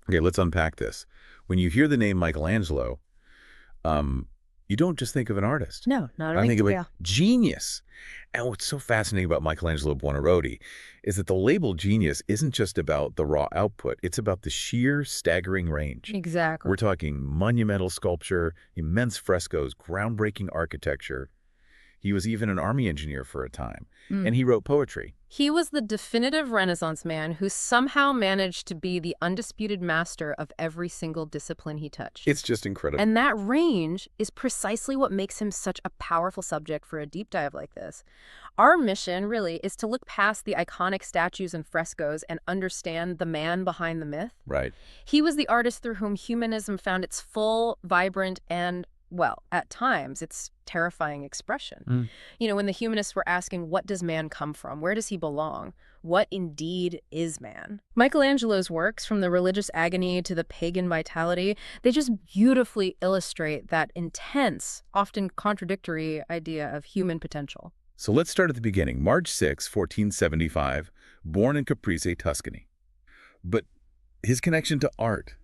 Okay, let's unpack this. When you hear the name Michelangelo, you don't just think of an artist. No, not a I big think of a deal. genius. And what's so fascinating about Michelangelo Buonarroti is that the label genius isn't just about the raw output. It's about the sheer, staggering range. Exactly. We're talking monumental sculpture, immense frescoes, groundbreaking architecture. He was even an army engineer for a time, Mm. and he wrote poetry. He was the definitive Renaissance man who somehow managed to be the undisputed master of every single discipline he touched. It's just incredible. And that range is precisely what makes him such a powerful subject for a deep dive like this. Our mission, really, is to look past the iconic statues and frescoes and understand the man behind the myth. Right. He was the artist through whom humanism found its full, vibrant, and, well, at times, its terrifying expression. You know, when the humanists were asking, what does man come from? Where does he belong? What indeed is man? Michelangelo's works, from the religious agony to the pagan vitality, they just beautifully illustrate that intense, often contradictory idea of human potential. So let's start at the beginning. March 6, 1475, born in Caprice, Tuscany. But his connection to art,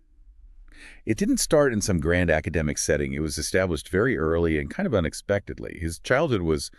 it didn't start in some grand academic setting. It was established very early and kind of unexpectedly. His childhood was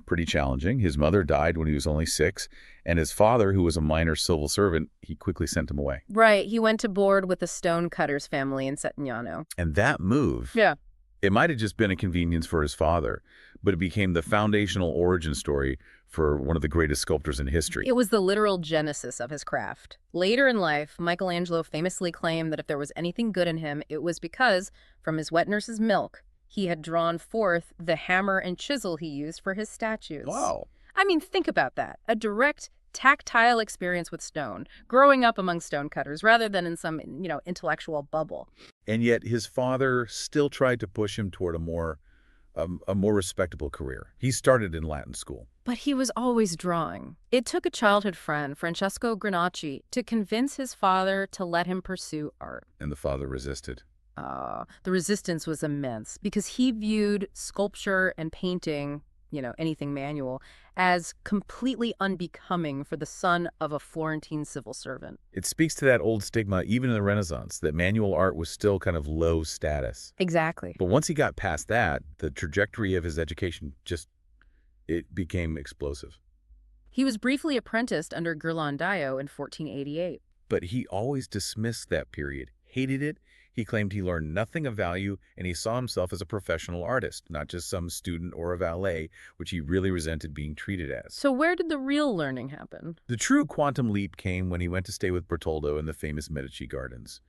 pretty challenging. His mother died when he was only 6, and his father, who was a minor civil servant, he quickly sent him away. Right, he went to board with the stonecutter's family in Settignano. And that move, Yeah. it might have just been a convenience for his father, but it became the foundational origin story for one of the greatest sculptors in history. It was the literal genesis of his craft. Later in life, Michelangelo famously claimed that if there was anything good in him, it was because, from his wet nurse's milk, he had drawn forth the hammer and chisel he used for his statues. Wow. I mean, think about that. A direct, tactile experience with stone, growing up among stonecutters rather than in some, intellectual bubble. And yet his father still tried to push him toward a more respectable career. He started in Latin school. But he was always drawing. It took a childhood friend, Francesco Granacci, to convince his father to let him pursue art. And the father resisted. The resistance was immense because he viewed sculpture and painting, anything manual, as completely unbecoming for the son of a Florentine civil servant. It speaks to that old stigma, even in the Renaissance, that manual art was still kind of low status. Exactly. But once he got past that, the trajectory of his education it became explosive. He was briefly apprenticed under Ghirlandaio in 1488. But he always dismissed that period, hated it. He claimed he learned nothing of value, and he saw himself as a professional artist, not just some student or a valet, which he really resented being treated as. So where did the real learning happen? The true quantum leap came when he went to stay with Bertoldo in the famous Medici gardens.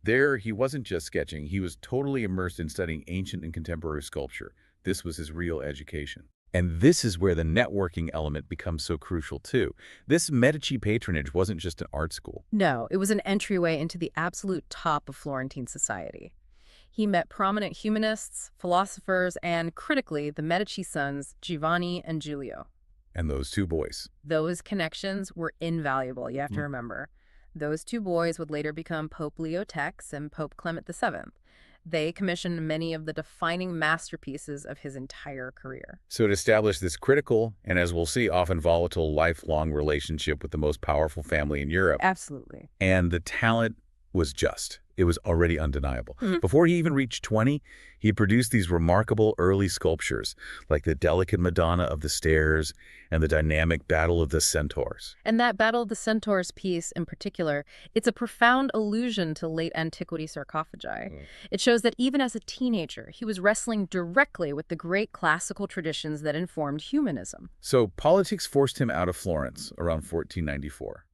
There, he wasn't just sketching. He was totally immersed in studying ancient and contemporary sculpture. This was his real education. And this is where the networking element becomes so crucial, too. This Medici patronage wasn't just an art school. No, it was an entryway into the absolute top of Florentine society. He met prominent humanists, philosophers, and, critically, the Medici sons, Giovanni and Giulio. And those two boys. Those connections were invaluable, you have to remember. Those two boys would later become Pope Leo X and Pope Clement VII. They commissioned many of the defining masterpieces of his entire career. So it established this critical, and as we'll see, often volatile, lifelong relationship with the most powerful family in Europe. Absolutely. And the talent was just. It was already undeniable. Before he even reached 20, he produced these remarkable early sculptures, like the delicate Madonna of the Stairs and the dynamic Battle of the Centaurs. And that Battle of the Centaurs piece in particular, it's a profound allusion to late antiquity sarcophagi. It shows that even as a teenager, he was wrestling directly with the great classical traditions that informed humanism. So politics forced him out of Florence around 1494,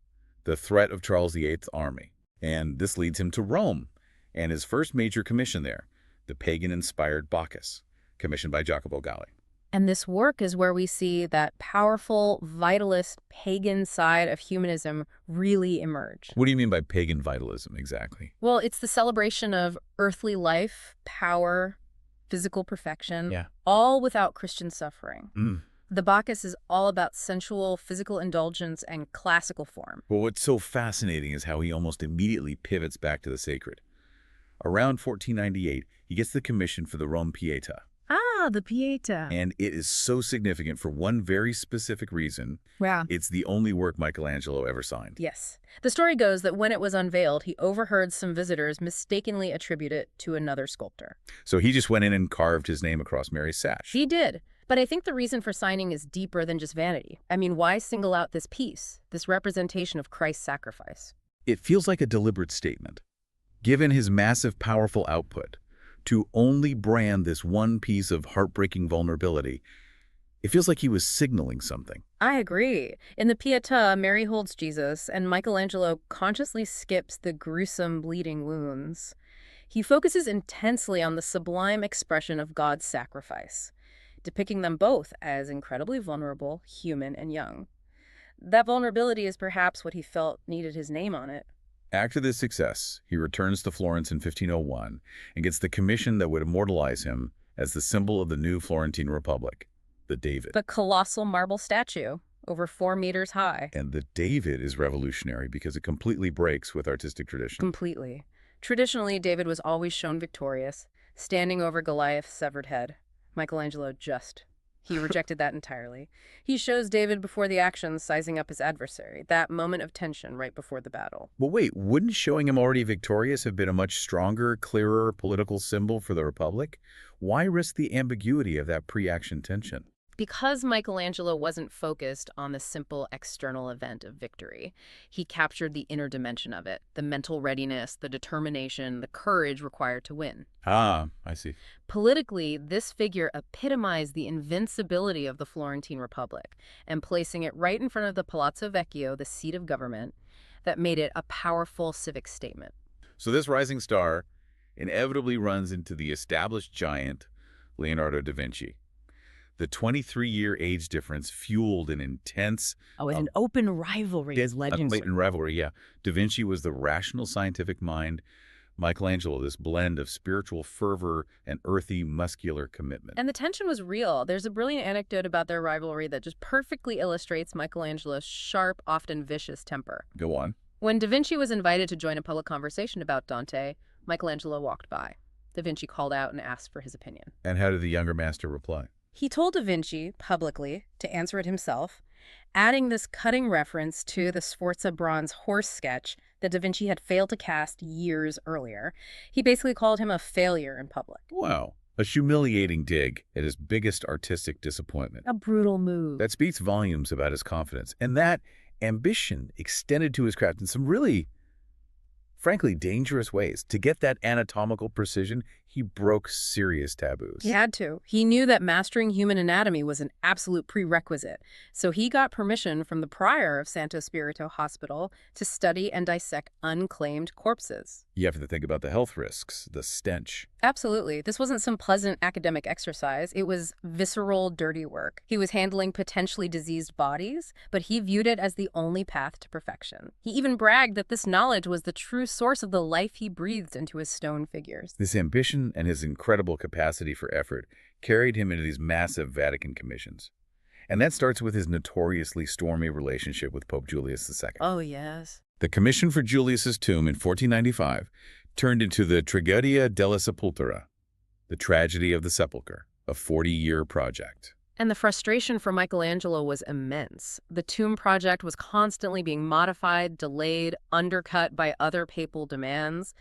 the threat of Charles VIII's army. And this leads him to Rome and his first major commission there, the pagan-inspired Bacchus, commissioned by Jacopo Galli. And this work is where we see that powerful, vitalist, pagan side of humanism really emerge. What do you mean by pagan vitalism exactly? Well, it's the celebration of earthly life, power, physical perfection, all without Christian suffering. The Bacchus is all about sensual, physical indulgence and classical form. Well, what's so fascinating is how he almost immediately pivots back to the sacred. Around 1498, he gets the commission for the Rome Pietà. the Pietà. And it is so significant for one very specific reason. Wow. It's the only work Michelangelo ever signed. Yes. The story goes that when it was unveiled, he overheard some visitors mistakenly attribute it to another sculptor. So he just went in and carved his name across Mary's sash. He did. But I think the reason for signing is deeper than just vanity. I mean, why single out this piece, this representation of Christ's sacrifice? It feels like a deliberate statement. Given his massive, powerful output, to only brand this one piece of heartbreaking vulnerability, it feels like he was signaling something. I agree. In the Pietà, Mary holds Jesus, and Michelangelo consciously skips the gruesome bleeding wounds. He focuses intensely on the sublime expression of God's sacrifice, depicting them both as incredibly vulnerable, human, and young. That vulnerability is perhaps what he felt needed his name on it. After this success, he returns to Florence in 1501 and gets the commission that would immortalize him as the symbol of the new Florentine Republic, the David. The colossal marble statue, over 4 meters high. And the David is revolutionary because it completely breaks with artistic tradition. Completely. Traditionally, David was always shown victorious, standing over Goliath's severed head. Michelangelo he rejected that entirely. He shows David before the action, sizing up his adversary, that moment of tension right before the battle. But wait, wouldn't showing him already victorious have been a much stronger, clearer political symbol for the Republic? Why risk the ambiguity of that pre-action tension? Because Michelangelo wasn't focused on the simple external event of victory, he captured the inner dimension of it, the mental readiness, the determination, the courage required to win. Ah, I see. Politically, this figure epitomized the invincibility of the Florentine Republic, and placing it right in front of the Palazzo Vecchio, the seat of government, that made it a powerful civic statement. So this rising star inevitably runs into the established giant, Leonardo da Vinci. The 23-year age difference fueled an intense... an open rivalry is legendary. A blatant rivalry, yeah. Da Vinci was the rational scientific mind. Michelangelo, this blend of spiritual fervor and earthy, muscular commitment. And the tension was real. There's a brilliant anecdote about their rivalry that just perfectly illustrates Michelangelo's sharp, often vicious temper. Go on. When Da Vinci was invited to join a public conversation about Dante, Michelangelo walked by. Da Vinci called out and asked for his opinion. And how did the younger master reply? He told Da Vinci, publicly, to answer it himself, adding this cutting reference to the Sforza bronze horse sketch that Da Vinci had failed to cast years earlier. He basically called him a failure in public. Wow. A humiliating dig at his biggest artistic disappointment. A brutal move. That speaks volumes about his confidence. And that ambition extended to his craft in some really, frankly, dangerous ways. To get that anatomical precision, he broke serious taboos. He had to. He knew that mastering human anatomy was an absolute prerequisite. So he got permission from the prior of Santo Spirito Hospital to study and dissect unclaimed corpses. You have to think about the health risks, the stench. Absolutely. This wasn't some pleasant academic exercise. It was visceral, dirty work. He was handling potentially diseased bodies, but he viewed it as the only path to perfection. He even bragged that this knowledge was the true source of the life he breathed into his stone figures. This ambition and his incredible capacity for effort carried him into these massive Vatican commissions. And that starts with his notoriously stormy relationship with Pope Julius II. Oh, yes. The commission for Julius's tomb in 1495 turned into the Tragedia della Sepultura, the tragedy of the sepulchre, a 40-year project. And the frustration for Michelangelo was immense. The tomb project was constantly being modified, delayed, undercut by other papal demands.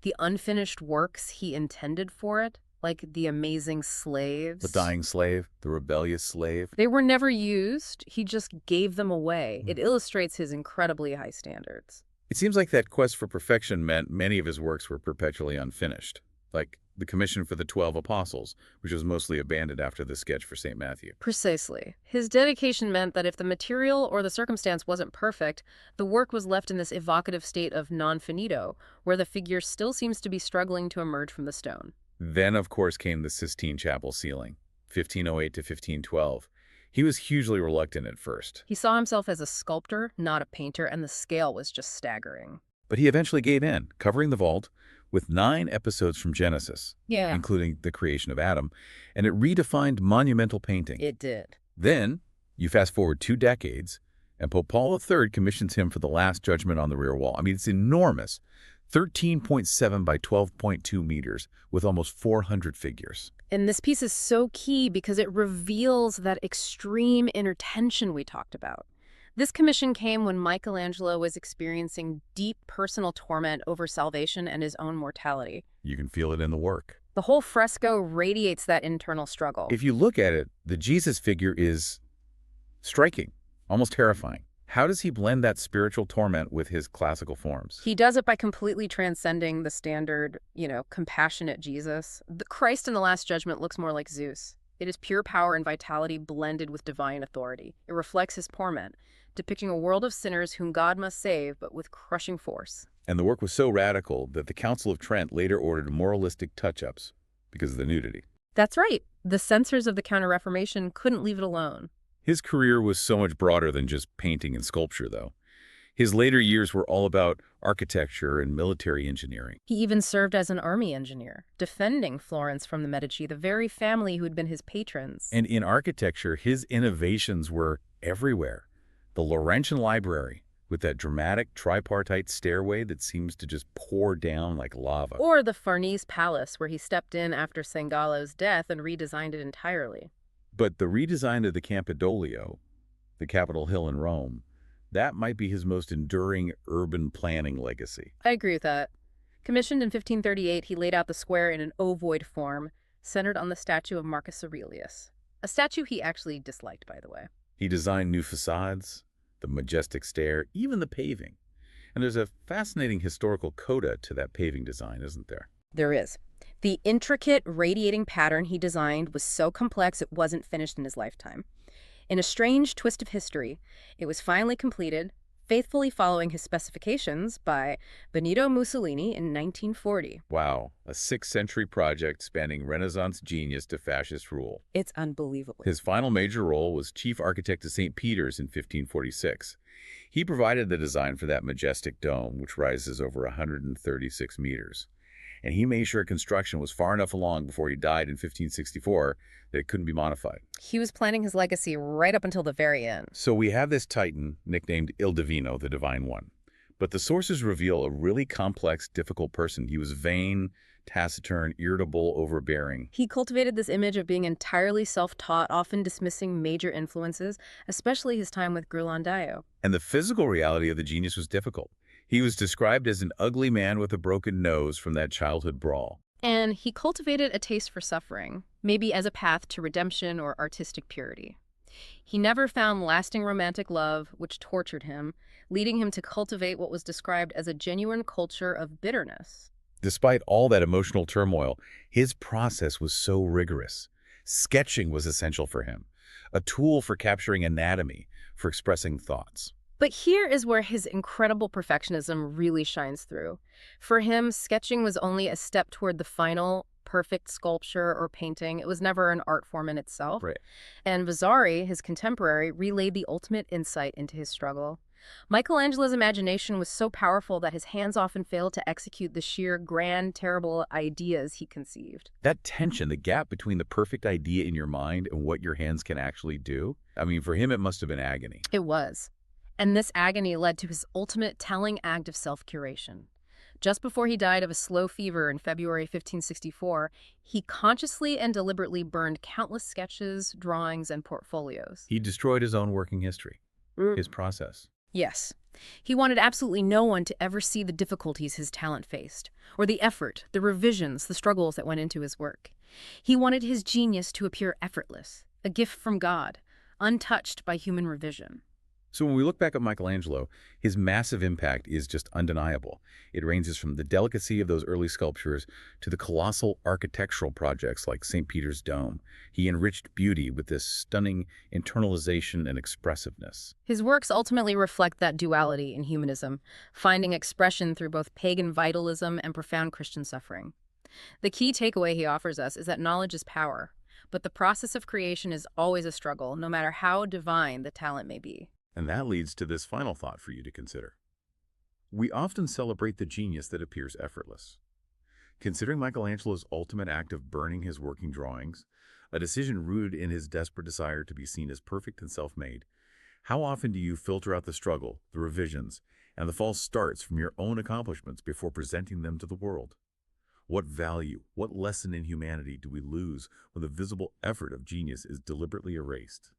The unfinished works he intended for it, like the amazing slaves. The dying slave, the rebellious slave. They were never used. He just gave them away. It illustrates his incredibly high standards. It seems like that quest for perfection meant many of his works were perpetually unfinished, like the commission for the 12 Apostles, which was mostly abandoned after the sketch for St. Matthew. Precisely. His dedication meant that if the material or the circumstance wasn't perfect, the work was left in this evocative state of non finito, where the figure still seems to be struggling to emerge from the stone. Then, of course, came the Sistine Chapel ceiling, 1508 to 1512. He was hugely reluctant at first. He saw himself as a sculptor, not a painter, and the scale was just staggering. But he eventually gave in, covering the vault with 9 episodes from Genesis, Yeah. including the creation of Adam, and it redefined monumental painting. It did. Then, you fast forward 2 decades, and Pope Paul III commissions him for the Last Judgment on the rear wall. I mean, it's enormous. 13.7 by 12.2 meters with almost 400 figures. And this piece is so key because it reveals that extreme inner tension we talked about. This commission came when Michelangelo was experiencing deep personal torment over salvation and his own mortality. You can feel it in the work. The whole fresco radiates that internal struggle. If you look at it, the Jesus figure is striking, almost terrifying. How does he blend that spiritual torment with his classical forms? He does it by completely transcending the standard, compassionate Jesus. The Christ in the Last Judgment looks more like Zeus. It is pure power and vitality blended with divine authority. It reflects his torment, depicting a world of sinners whom God must save, but with crushing force. And the work was so radical that the Council of Trent later ordered moralistic touch-ups because of the nudity. That's right. The censors of the Counter-Reformation couldn't leave it alone. His career was so much broader than just painting and sculpture, though. His later years were all about architecture and military engineering. He even served as an army engineer, defending Florence from the Medici, the very family who had been his patrons. And in architecture, his innovations were everywhere. The Laurentian Library, with that dramatic tripartite stairway that seems to just pour down like lava. Or the Farnese Palace, where he stepped in after Sangallo's death and redesigned it entirely. But the redesign of the Campidoglio, the Capitol Hill in Rome, that might be his most enduring urban planning legacy. I agree with that. Commissioned in 1538, he laid out the square in an ovoid form, centered on the statue of Marcus Aurelius. A statue he actually disliked, by the way. He designed new facades, the majestic stair, even the paving. And there's a fascinating historical coda to that paving design, isn't there? There is. The intricate radiating pattern he designed was so complex it wasn't finished in his lifetime. In a strange twist of history, it was finally completed, faithfully following his specifications, by Benito Mussolini in 1940. Wow, a 6th century project spanning Renaissance genius to fascist rule. It's unbelievable. His final major role was chief architect of St. Peter's in 1546. He provided the design for that majestic dome, which rises over 136 meters. And he made sure construction was far enough along before he died in 1564 that it couldn't be modified. He was planning his legacy right up until the very end. So we have this titan, nicknamed Il Divino, the Divine One. But the sources reveal a really complex, difficult person. He was vain, taciturn, irritable, overbearing. He cultivated this image of being entirely self-taught, often dismissing major influences, especially his time with Ghirlandaio. And the physical reality of the genius was difficult. He was described as an ugly man with a broken nose from that childhood brawl. And he cultivated a taste for suffering, maybe as a path to redemption or artistic purity. He never found lasting romantic love, which tortured him, leading him to cultivate what was described as a genuine culture of bitterness. Despite all that emotional turmoil, his process was so rigorous. Sketching was essential for him, a tool for capturing anatomy, for expressing thoughts. But here is where his incredible perfectionism really shines through. For him, sketching was only a step toward the final, perfect sculpture or painting. It was never an art form in itself. Right. And Vasari, his contemporary, relayed the ultimate insight into his struggle. Michelangelo's imagination was so powerful that his hands often failed to execute the sheer, grand, terrible ideas he conceived. That tension, the gap between the perfect idea in your mind and what your hands can actually do, I mean, for him, it must have been agony. It was. And this agony led to his ultimate telling act of self-curation. Just before he died of a slow fever in February 1564, he consciously and deliberately burned countless sketches, drawings, and portfolios. He destroyed his own working history, his process. Yes. He wanted absolutely no one to ever see the difficulties his talent faced, or the effort, the revisions, the struggles that went into his work. He wanted his genius to appear effortless, a gift from God, untouched by human revision. So when we look back at Michelangelo, his massive impact is just undeniable. It ranges from the delicacy of those early sculptures to the colossal architectural projects like St. Peter's Dome. He enriched beauty with this stunning internalization and expressiveness. His works ultimately reflect that duality in humanism, finding expression through both pagan vitalism and profound Christian suffering. The key takeaway he offers us is that knowledge is power, but the process of creation is always a struggle, no matter how divine the talent may be. And that leads to this final thought for you to consider. We often celebrate the genius that appears effortless. Considering Michelangelo's ultimate act of burning his working drawings, a decision rooted in his desperate desire to be seen as perfect and self-made, how often do you filter out the struggle, the revisions, And the fall starts from your own accomplishments before presenting them to the world. What value, what lesson in humanity do we lose when the visible effort of genius is deliberately erased?